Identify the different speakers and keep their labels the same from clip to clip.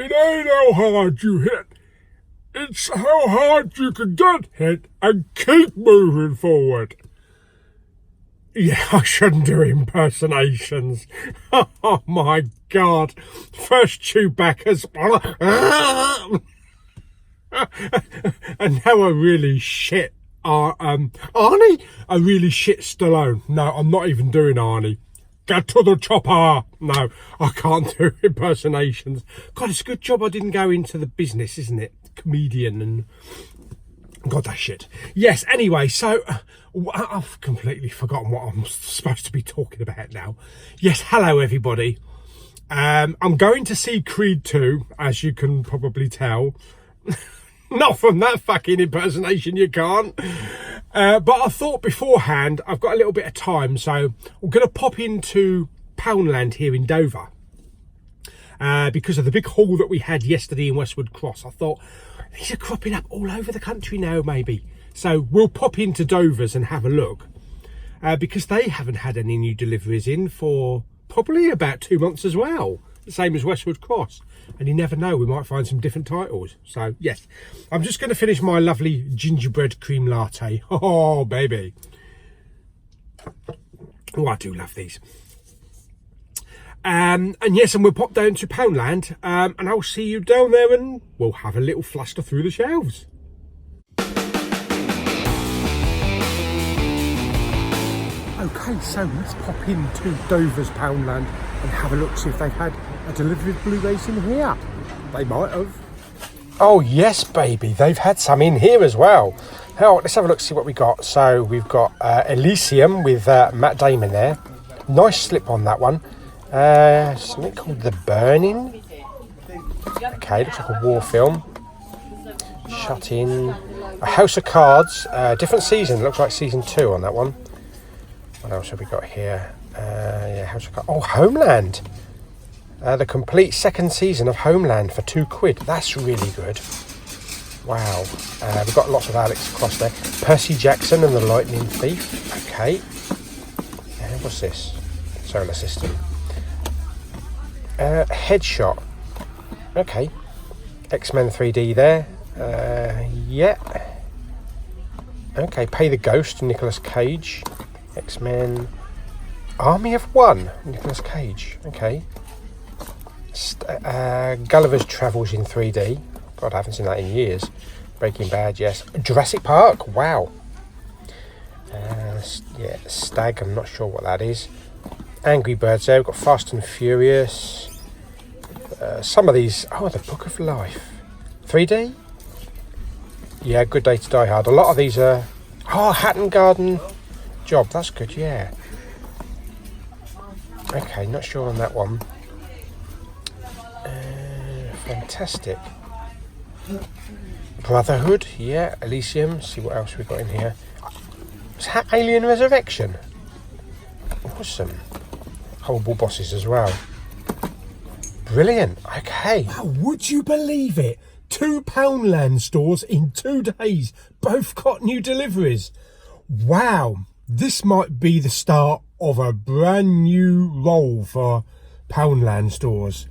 Speaker 1: It ain't how hard you hit. It's how hard you can get hit and keep moving forward. Yeah, I shouldn't do impersonations. Oh my God. First Chewbacca's... and now I really shit Arnie? I really shit Stallone. No, I'm not even doing Arnie. Get to the chopper. No, I can't do impersonations. God, it's a good job I didn't go into the business, isn't it? Comedian and... God, that shit. Yes, anyway, so... I've completely forgotten what I'm supposed to be talking about now. Yes, hello, everybody. I'm going to see Creed 2, as you can probably tell. Not from that fucking impersonation, you can't. But I thought beforehand, I've got a little bit of time, so I'm going to pop into Poundland here in Dover. Because of the big haul that we had yesterday in Westwood Cross. I thought, these are cropping up all over the country now, maybe. So we'll pop into Dover's and have a look. Because they haven't had any new deliveries in for probably about 2 months as well. The same as Westwood Cross. And you never know, we might find some different titles. So, yes. I'm just going to finish my lovely gingerbread cream latte. Oh, baby. Oh, I do love these. And yes, and we'll pop down to Poundland. And I'll see you down there and we'll have a little fluster through the shelves. Okay, so let's pop into Dover's Poundland and have a look, see if they've had a delivery of Blu-rays in here. They might have. Oh yes, baby, they've had some in here as well. Now, let's have a look, see what we got. So we've got Elysium with Matt Damon there. Nice slip on that one. Something called The Burning. Okay, looks like a war film. Shut In. A House of Cards. Different season, looks like season 2 on that one. What else have we got here? Yeah, House of Cards. Oh, Homeland. The complete second season of Homeland for £2. That's really good. Wow. We've got lots of Alex across there. Percy Jackson and the Lightning Thief. Okay. What's this? Solar System. Headshot. Okay. X-Men 3D there. Yeah. Okay, Pay the Ghost, Nicolas Cage. X-Men. Army of One, Nicolas Cage. Okay. Gulliver's Travels in 3D. God, I haven't seen that in years. Breaking Bad, yes. Jurassic Park, wow. Yeah, Stag, I'm not sure what that is. Angry Birds there, we've got Fast and Furious. Some of these, oh, The Book of Life. 3D? Yeah, Good Day to Die Hard. A lot of these are, oh, Hatton Garden Job, that's good, yeah. Okay, not sure on that one. Fantastic. Brotherhood, yeah. Elysium, see what else we've got in here. Is that Alien Resurrection? Awesome. Horrible Bosses as well. Brilliant, okay. Wow, would you believe it? 2 Poundland stores in 2 days. Both got new deliveries. Wow, this might be the start of a brand new role for Poundland stores.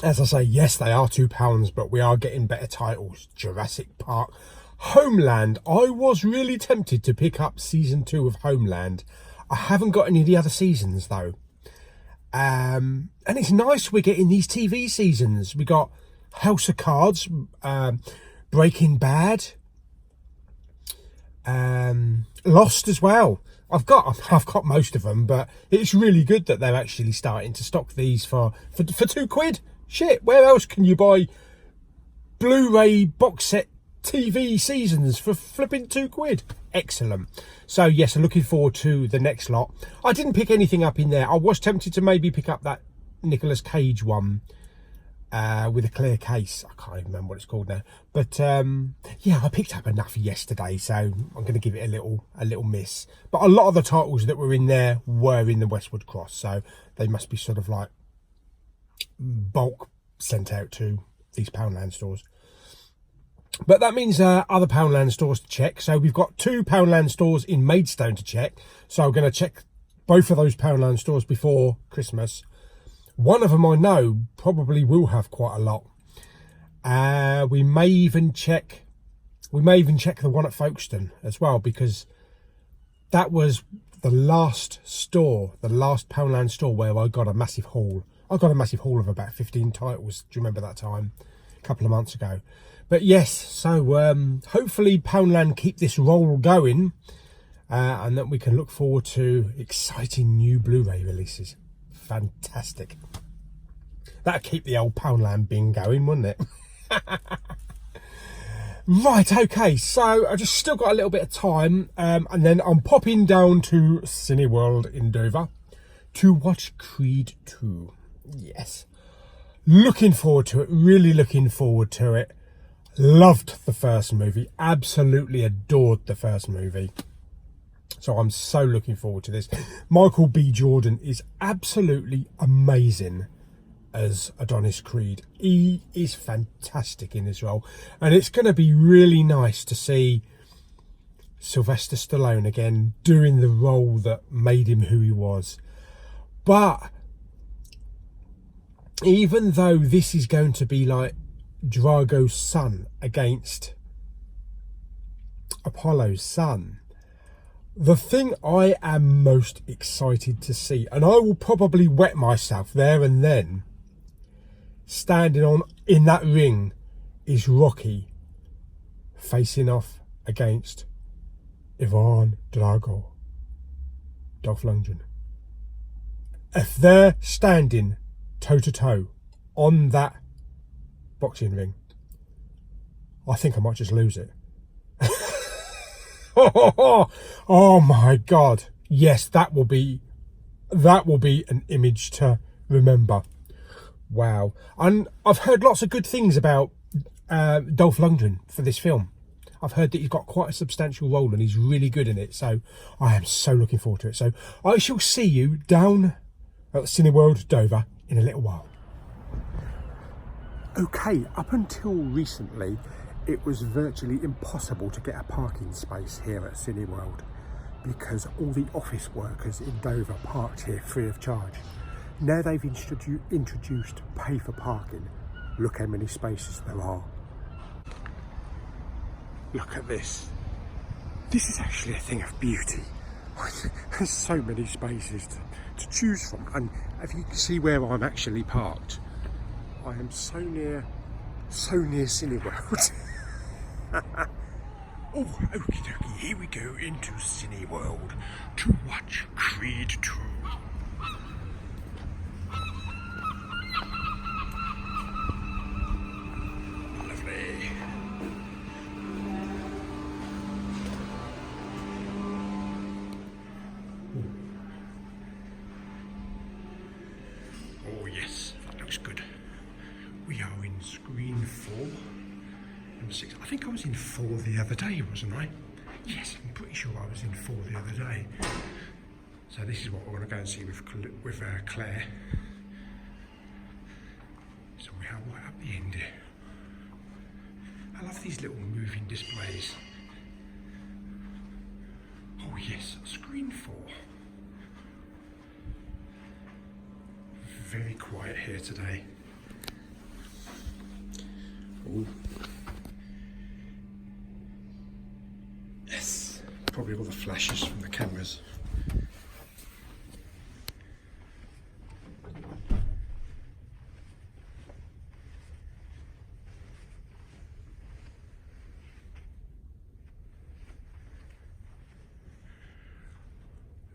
Speaker 1: As I say, yes, they are £2, but we are getting better titles. Jurassic Park. Homeland. I was really tempted to pick up season 2 of Homeland. I haven't got any of the other seasons though. And it's nice we're getting these TV seasons. We got House of Cards, Breaking Bad, Lost as well. I've got most of them, but it's really good that they're actually starting to stock these for £2. Shit, where else can you buy Blu-ray box set TV seasons for flipping £2? Excellent. So yes, I'm looking forward to the next lot. I didn't pick anything up in there. I was tempted to maybe pick up that Nicolas Cage one with a clear case. I can't even remember what it's called now. But yeah, I picked up enough yesterday, so I'm going to give it a little miss. But a lot of the titles that were in there were in the Westwood Cross, so they must be sort of like bulk sent out to these Poundland stores. But that means other Poundland stores to check. So we've got 2 Poundland stores in Maidstone to check. So I'm going to check both of those Poundland stores before Christmas. One of them I know probably will have quite a lot. We may even check the one at Folkestone as well, because that was the last Poundland store where I got a massive haul. I got a massive haul of about 15 titles. Do you remember that time? A couple of months ago. But yes, so hopefully Poundland keep this roll going, and that we can look forward to exciting new Blu-ray releases. Fantastic. That'd keep the old Poundland bin going, wouldn't it? Right, okay, so I just still got a little bit of time, and then I'm popping down to Cineworld in Dover to watch Creed 2. Yes. Looking forward to it, really looking forward to it. Loved the first movie, absolutely adored the first movie. So I'm so looking forward to this. Michael B. Jordan is absolutely amazing as Adonis Creed. He is fantastic in this role, and it's going to be really nice to see Sylvester Stallone again doing the role that made him who he was. But even though this is going to be like Drago's son against Apollo's son, the thing I am most excited to see, and I will probably wet myself there and then, standing in that ring, is Rocky facing off against Ivan Drago, Dolph Lundgren. If they're standing toe to toe on that boxing ring, I think I might just lose it. Oh my God. Yes, that will be an image to remember. Wow. And I've heard lots of good things about Dolph Lundgren for this film. I've heard that he's got quite a substantial role and he's really good in it. So I am so looking forward to it. So I shall see you down at Cineworld Dover in a little while. Okay, up until recently, it was virtually impossible to get a parking space here at Cineworld because all the office workers in Dover parked here free of charge. Now they've introduced pay for parking. Look how many spaces there are. Look at this. This is actually a thing of beauty. There's so many spaces to choose from, and if you can see where I'm actually parked, I am so near Cineworld. Oh, okie dokie, here we go into Cineworld to watch Creed 2. Lovely. Oh yes, that looks good. We are in screen 4. And 6. I think I was in 4 the other day, wasn't I? Yes, I'm pretty sure I was in 4 the other day. So this is what we're going to go and see with Claire. So we are right up the end here. I love these little moving displays. Oh yes, screen 4. Very quiet here today. Oh. Yes, probably all the flashes from the cameras.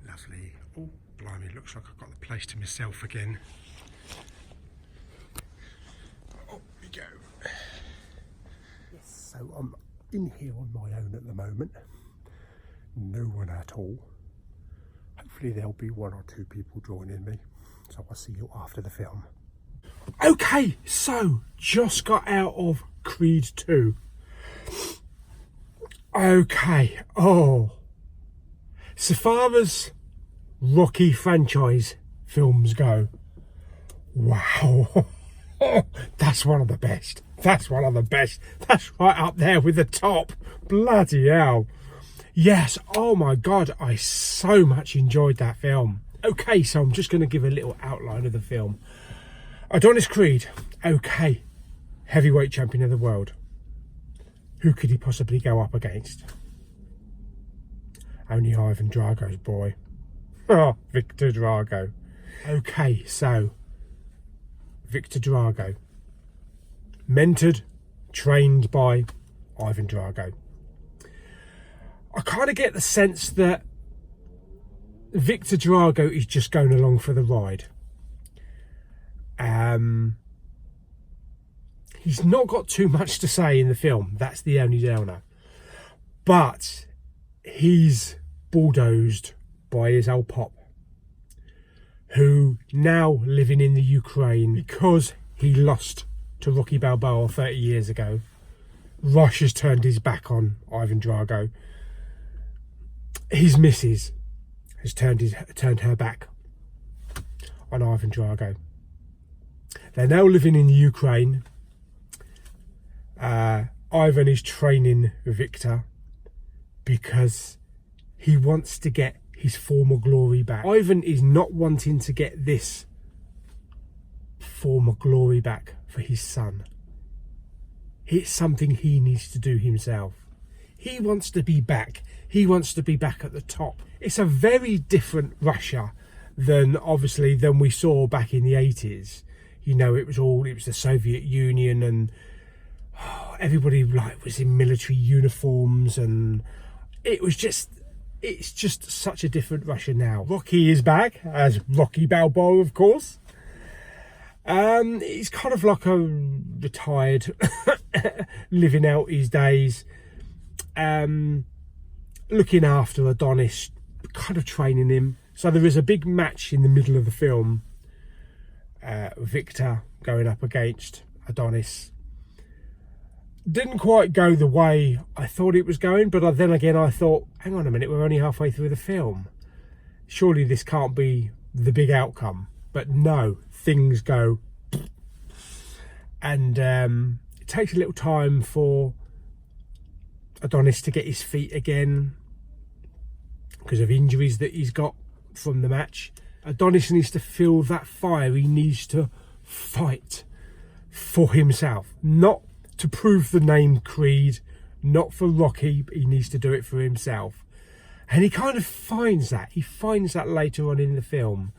Speaker 1: Lovely. Oh, blimey, looks like I've got the place to myself again. Oh, we go. Yes, so I'm in here on my own at the moment. No one at all. Hopefully there'll be 1 or 2 people joining me. So I'll see you after the film. Okay, so just got out of Creed 2. Okay, oh. So far as Rocky franchise films go, wow. That's one of the best. That's one of the best. That's right up there with the top. Bloody hell. Yes, oh my God, I so much enjoyed that film. Okay, so I'm just going to give a little outline of the film. Adonis Creed, okay, heavyweight champion of the world. Who could he possibly go up against? Only Ivan Drago's boy. Oh, Victor Drago. Okay, so Victor Drago, mentored, trained by Ivan Drago. I kind of get the sense that Victor Drago is just going along for the ride. He's not got too much to say in the film. That's the only downer. But he's bulldozed by his old pop, who now living in the Ukraine because he lost to Rocky Balboa 30 years ago. Russia's turned his back on Ivan Drago. His missus has turned her back on Ivan Drago. They're now living in the Ukraine. Ivan is training Victor because he wants to get his former glory back. Ivan is not wanting to get this former glory back for his son. It's something he needs to do himself. He wants to be back. He wants to be back at the top. It's a very different Russia than we saw back in the 80s. You know, it was the Soviet Union, and everybody was in military uniforms, and it's just such a different Russia now. Rocky is back as Rocky Balboa, of course. He's kind of like a retired, living out his days, looking after Adonis, kind of training him. So there is a big match in the middle of the film. Victor going up against Adonis. Didn't quite go the way I thought it was going, but then again I thought, hang on a minute, we're only halfway through the film. Surely this can't be the big outcome. But no, things go. And it takes a little time for Adonis to get his feet again because of injuries that he's got from the match. Adonis needs to feel that fire. He needs to fight for himself, not to prove the name Creed, not for Rocky. He needs to do it for himself, and he kind of finds that. He finds that later on in the film,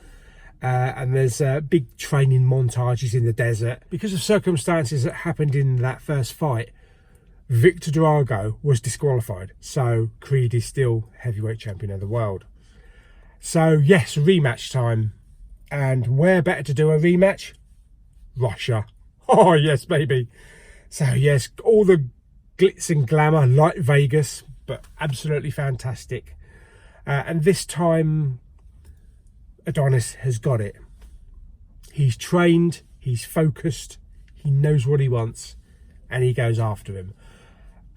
Speaker 1: and there's big training montages in the desert. Because of circumstances that happened in that first fight, Victor Drago was disqualified, so Creed is still heavyweight champion of the world. So yes, rematch time. And where better to do a rematch? Russia. Oh yes, baby. So yes, all the glitz and glamour, like Vegas, but absolutely fantastic. And this time, Adonis has got it. He's trained, he's focused, he knows what he wants, and he goes after him.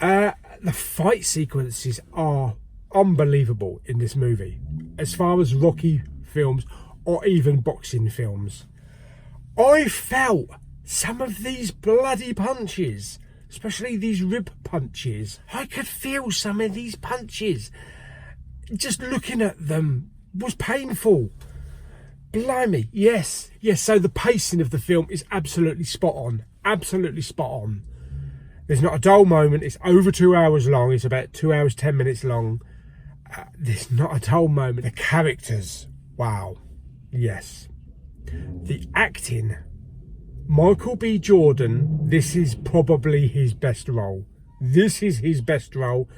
Speaker 1: The fight sequences are unbelievable in this movie, as far as Rocky films or even boxing films. I felt some of these bloody punches, especially these rib punches. I could feel some of these punches. Just looking at them was painful. Blimey, yes. So the pacing of the film is absolutely spot on. Absolutely spot on. There's not a dull moment. It's over 2 hours long. It's about 2 hours 10 minutes long. There's not a dull moment. The characters, wow, yes. The acting, Michael B. Jordan, this is probably his best role. This is his best role,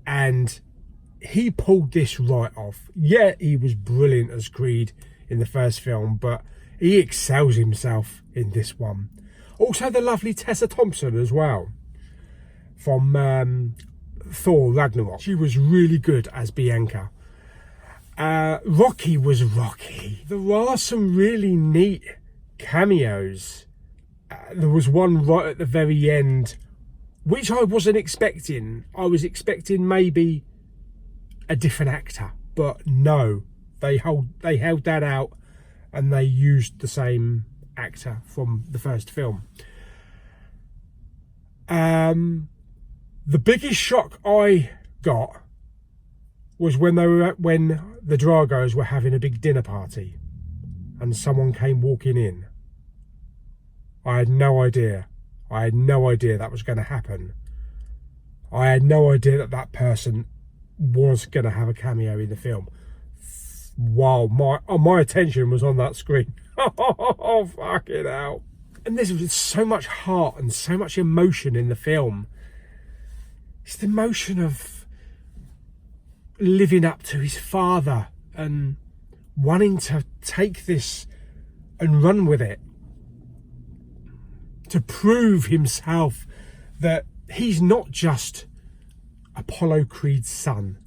Speaker 1: and he pulled this right off. Yeah, he was brilliant as Creed in the first film, but he excels himself in this one. Also the lovely Tessa Thompson as well, from Thor Ragnarok. She was really good as Bianca. Rocky was Rocky. There are some really neat cameos. There was one right at the very end, which I wasn't expecting. I was expecting maybe a different actor, but no, they held that out, and they used the same actor from the first film. The biggest shock I got was when the Dragos were having a big dinner party and someone came walking in. I had no idea. I had no idea that was going to happen. I had no idea that that person was going to have a cameo in the film. Wow, my attention was on that screen. Oh, fucking hell. And there's so much heart and so much emotion in the film. It's the emotion of living up to his father and wanting to take this and run with it, to prove himself that he's not just Apollo Creed's son,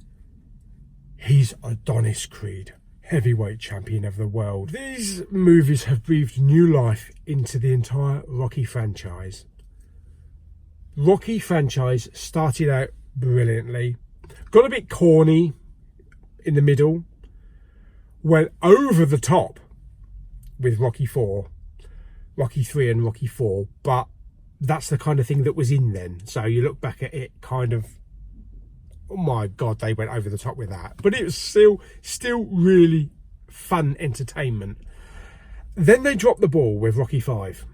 Speaker 1: he's Adonis Creed, heavyweight champion of the world. These movies have breathed new life into the entire Rocky franchise. Rocky franchise started out brilliantly, got a bit corny in the middle, went over the top with Rocky 4, Rocky 3 and Rocky 4, but that's the kind of thing that was in then. So you look back at it, kind of, oh my God, they went over the top with that. But it was still really fun entertainment. Then they dropped the ball with Rocky 5,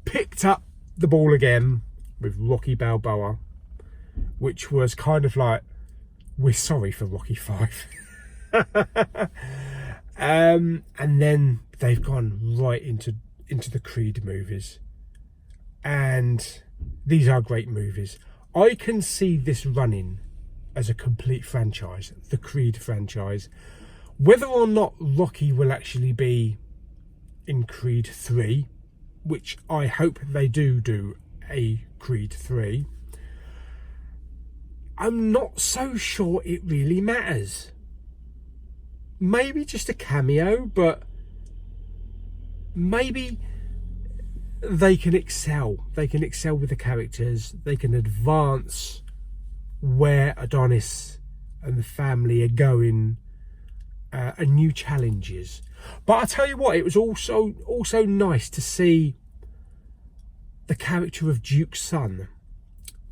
Speaker 1: picked up the ball again with Rocky Balboa, which was kind of like, we're sorry for Rocky 5. And then they've gone right into the Creed movies, and these are great movies. I can see this running as a complete franchise, the Creed franchise. Whether or not Rocky will actually be in Creed 3, which I hope they do a Creed 3, I'm not so sure it really matters. Maybe just a cameo, but maybe they can excel. They can excel with the characters. They can advance where Adonis and the family are going, and new challenges. But I tell you what, it was also nice to see the character of Duke's son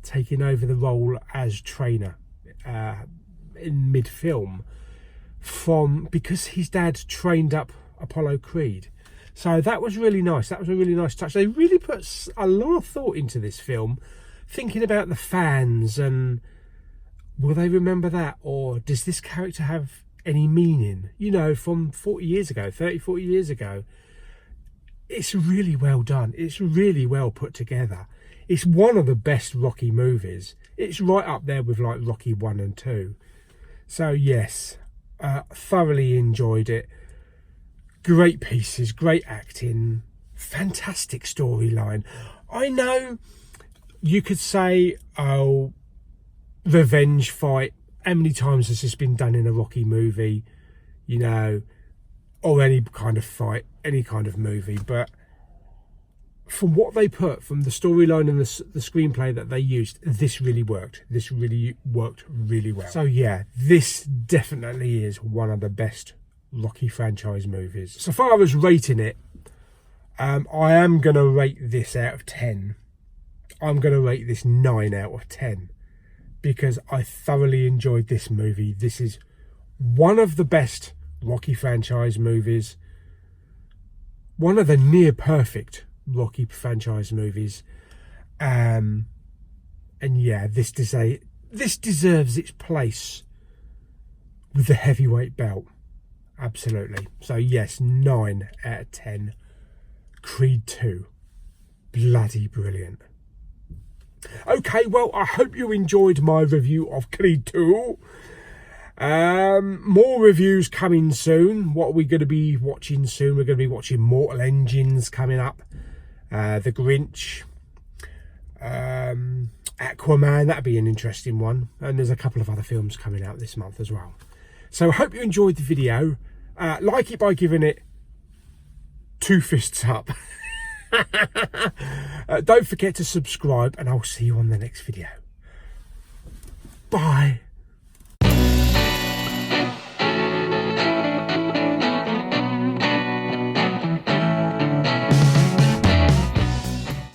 Speaker 1: taking over the role as trainer in mid-film, because his dad trained up Apollo Creed. So that was really nice. That was a really nice touch. They really put a lot of thought into this film, thinking about the fans and will they remember that, or does this character have any meaning, you know, from 40 years ago, 30, 40 years ago. It's really well done. It's really well put together. It's one of the best Rocky movies. It's right up there with like Rocky 1 and 2. So yes, thoroughly enjoyed it. Great pieces, great acting, fantastic storyline. I know you could say, oh, revenge fight. How many times has this been done in a Rocky movie, you know, or any kind of fight, any kind of movie? But from what they put, from the storyline and the screenplay that they used, this really worked. This really worked really well. So yeah, this definitely is one of the best Rocky franchise movies. So far as rating it, I am going to rate this out of 10. I'm going to rate this 9 out of 10. Because I thoroughly enjoyed this movie. This is one of the best Rocky franchise movies. One of the near perfect Rocky franchise movies. And yeah, this deserves its place with the heavyweight belt. Absolutely. So yes, 9 out of 10. Creed 2. Bloody brilliant. Okay, well, I hope you enjoyed my review of Creed 2. More reviews coming soon. What are we going to be watching soon? We're going to be watching Mortal Engines coming up. The Grinch. Aquaman, that'd be an interesting one. And there's a couple of other films coming out this month as well. So I hope you enjoyed the video. Like it by giving it 2 fists up. Don't forget to subscribe, and I'll see you on the next video. Bye.